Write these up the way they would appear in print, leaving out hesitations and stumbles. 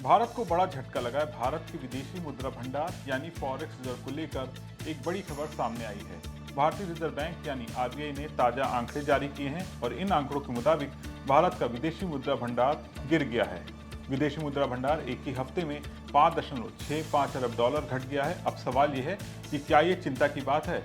भारत को बड़ा झटका लगा है। भारत के विदेशी मुद्रा भंडार यानी फॉरेक्स रिजर्व को लेकर एक बड़ी खबर सामने आई है। भारतीय रिजर्व बैंक यानी आरबीआई ने ताजा आंकड़े जारी किए हैं और इन आंकड़ों के मुताबिक भारत का विदेशी मुद्रा भंडार गिर गया है। विदेशी मुद्रा भंडार एक ही हफ्ते में 5.65 अरब डॉलर घट गया है। अब सवाल यह है कि क्या ये चिंता की बात है?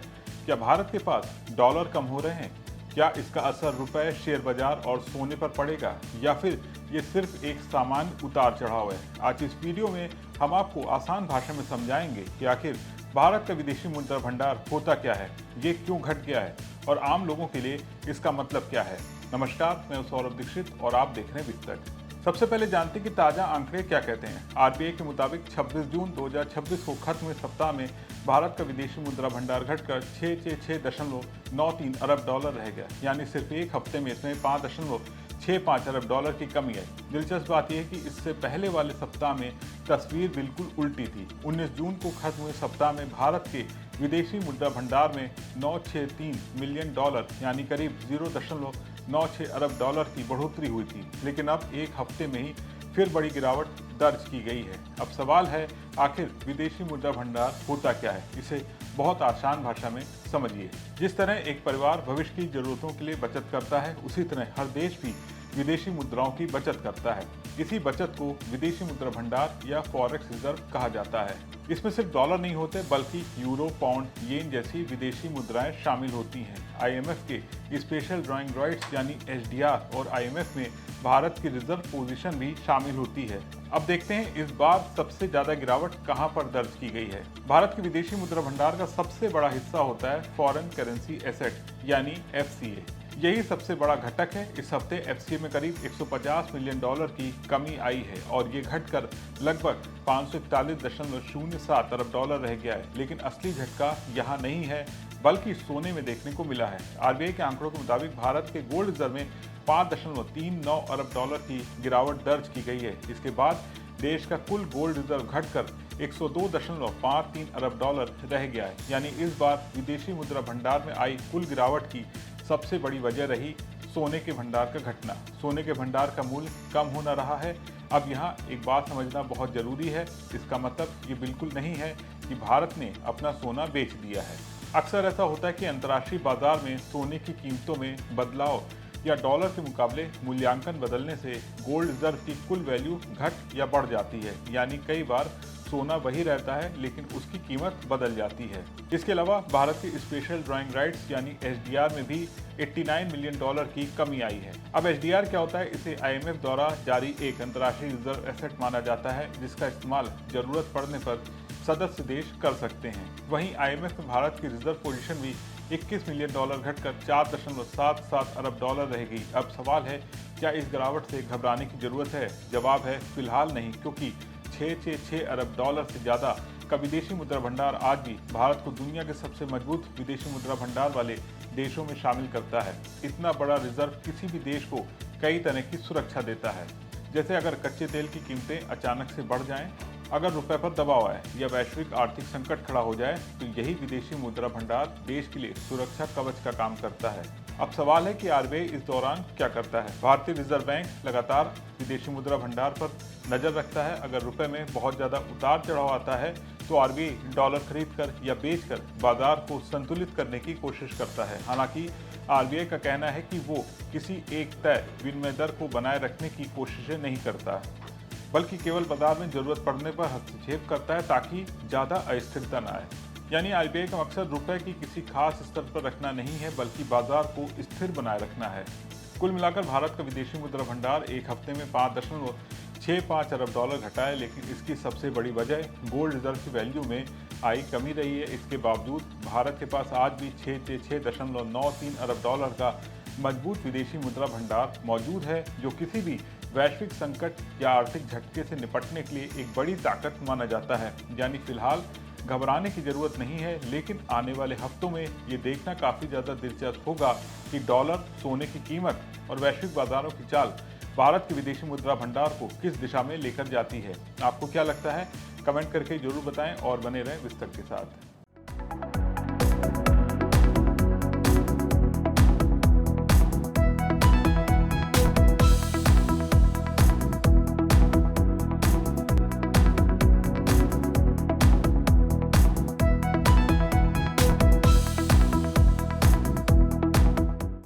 क्या भारत के पास डॉलर कम हो रहे हैं? क्या इसका असर रुपए, शेयर बाजार और सोने पर पड़ेगा या फिर ये सिर्फ एक सामान्य उतार चढ़ाव है? आज इस वीडियो में हम आपको आसान भाषा में समझाएंगे कि आखिर भारत का विदेशी मुद्रा भंडार होता क्या है, ये क्यों घट गया है और आम लोगों के लिए इसका मतलब क्या है। नमस्कार, मैं सौरभ दीक्षित और आप देख रहे हैं विस्तृत। सबसे पहले जानते हैं कि ताजा आंकड़े क्या कहते हैं। आरबीआई के मुताबिक 26 जून 2026 को खत्म हुए सप्ताह में भारत का विदेशी मुद्रा भंडार घटकर 666.93 अरब डॉलर रह गया, यानी सिर्फ एक हफ्ते में इसमें 5.65 अरब डॉलर की कमी है। दिलचस्प बात यह है कि इससे पहले वाले सप्ताह में तस्वीर बिल्कुल उल्टी थी। 19 जून को खत्म हुए सप्ताह में भारत के विदेशी मुद्रा भंडार में 963 मिलियन डॉलर यानी करीब 0.96 अरब डॉलर की बढ़ोतरी हुई थी, लेकिन अब एक हफ्ते में ही फिर बड़ी गिरावट दर्ज की गई है। अब सवाल है, आखिर विदेशी मुद्रा भंडार होता क्या है? इसे बहुत आसान भाषा में समझिए। जिस तरह एक परिवार भविष्य की जरूरतों के लिए बचत करता है, उसी तरह हर देश भी विदेशी मुद्राओं की बचत करता है। इसी बचत को विदेशी मुद्रा भंडार या फॉरेक्स रिजर्व कहा जाता है। इसमें सिर्फ डॉलर नहीं होते बल्कि यूरो, पाउंड, येन जैसी विदेशी मुद्राएं शामिल होती हैं। आईएमएफ के स्पेशल ड्राइंग राइट्स यानी एसडीआर और आईएमएफ में भारत की रिजर्व पोजीशन भी शामिल होती है। अब देखते हैं इस बार सबसे ज्यादा गिरावट कहां पर दर्ज की गई है। भारत के विदेशी मुद्रा भंडार का सबसे बड़ा हिस्सा होता है फॉरेन करेंसी एसेट यानी एफसीए। यही सबसे बड़ा घटक है। इस हफ्ते एफसीए में करीब 150 मिलियन डॉलर की कमी आई है और ये घटकर लगभग 541.07 अरब डॉलर रह गया है। लेकिन असली झटका यहाँ नहीं है बल्कि सोने में देखने को मिला है। आरबीआई के आंकड़ों के मुताबिक भारत के गोल्ड रिजर्व में 5.39 अरब डॉलर की गिरावट दर्ज की गई है। इसके बाद देश का कुल गोल्ड रिजर्व घटकर 102.53 अरब डॉलर रह गया है। यानी इस बार विदेशी मुद्रा भंडार में आई कुल गिरावट की सबसे बड़ी वजह रही सोने के भंडार का घटना। सोने के भंडार का मूल्य कम होना रहा है। अब यहाँ एक बात समझना बहुत जरूरी है। इसका मतलब ये बिल्कुल नहीं है कि भारत ने अपना सोना बेच दिया है। अक्सर ऐसा होता है कि अंतर्राष्ट्रीय बाजार में सोने की कीमतों में बदलाव या डॉलर के मुकाबले मूल्यांकन बदलने से गोल्ड रिजर्व की कुल वैल्यू घट या बढ़ जाती है। यानी कई बार सोना वही रहता है लेकिन उसकी कीमत बदल जाती है। इसके अलावा भारत के स्पेशल ड्राइंग राइट्स यानी एसडीआर में भी 89 मिलियन डॉलर की कमी आई है। अब एसडीआर क्या होता है? इसे आईएमएफ द्वारा जारी एक अंतर्राष्ट्रीय रिजर्व एसेट माना जाता है जिसका इस्तेमाल जरूरत पड़ने पर सदस्य देश कर सकते हैं। वहीं आईएमएफ में भारत की रिजर्व पोजीशन भी 21 मिलियन डॉलर घटकर 4.77 अरब डॉलर रह गई। अब सवाल है, क्या इस गिरावट से घबराने की जरूरत है? जवाब है, फिलहाल नहीं, क्योंकि 666 अरब डॉलर से ज्यादा का विदेशी मुद्रा भंडार आज भी भारत को दुनिया के सबसे मजबूत विदेशी मुद्रा भंडार वाले देशों में शामिल करता है। इतना बड़ा रिजर्व किसी भी देश को कई तरह की सुरक्षा देता है, जैसे अगर कच्चे तेल की कीमतें अचानक से बढ़ जाएं, अगर रुपए पर दबाव आए या वैश्विक आर्थिक संकट खड़ा हो जाए, तो यही विदेशी मुद्रा भंडार देश के लिए सुरक्षा कवच का काम करता है। अब सवाल है कि आरबीआई इस दौरान क्या करता है? भारतीय रिजर्व बैंक लगातार विदेशी मुद्रा भंडार पर नजर रखता है। अगर रुपए में बहुत ज्यादा उतार चढ़ाव आता है तो आरबीआई डॉलर खरीद कर या बेचकर बाजार को संतुलित करने की कोशिश करता है। हालांकि आरबीआई का कहना है कि वो किसी एक तय विनिमय दर को बनाए रखने की कोशिशें नहीं करता, बल्कि केवल बाजार में जरूरत पड़ने पर हस्तक्षेप करता है ताकि ज्यादा अस्थिरता न आए। यानी आरबीआई का मकसद रुपए की किसी खास स्तर पर रखना नहीं है बल्कि बाजार को स्थिर बनाए रखना है। कुल मिलाकर भारत का विदेशी मुद्रा भंडार एक हफ्ते में 5.65 अरब डॉलर घटा है, लेकिन इसकी सबसे बड़ी वजह गोल्ड रिजर्व की वैल्यू में आई कमी रही है। इसके बावजूद भारत के पास आज भी 666.93 अरब डॉलर का मजबूत विदेशी मुद्रा भंडार मौजूद है, जो किसी भी वैश्विक संकट या आर्थिक झटके से निपटने के लिए एक बड़ी ताकत माना जाता है। यानी फिलहाल घबराने की जरूरत नहीं है, लेकिन आने वाले हफ्तों में ये देखना काफी ज्यादा दिलचस्प होगा कि डॉलर, सोने की कीमत और वैश्विक बाजारों की चाल भारत के विदेशी मुद्रा भंडार को किस दिशा में लेकर जाती है। आपको क्या लगता है? कमेंट करके जरूर बताएं और बने रहें विस्तृत के साथ।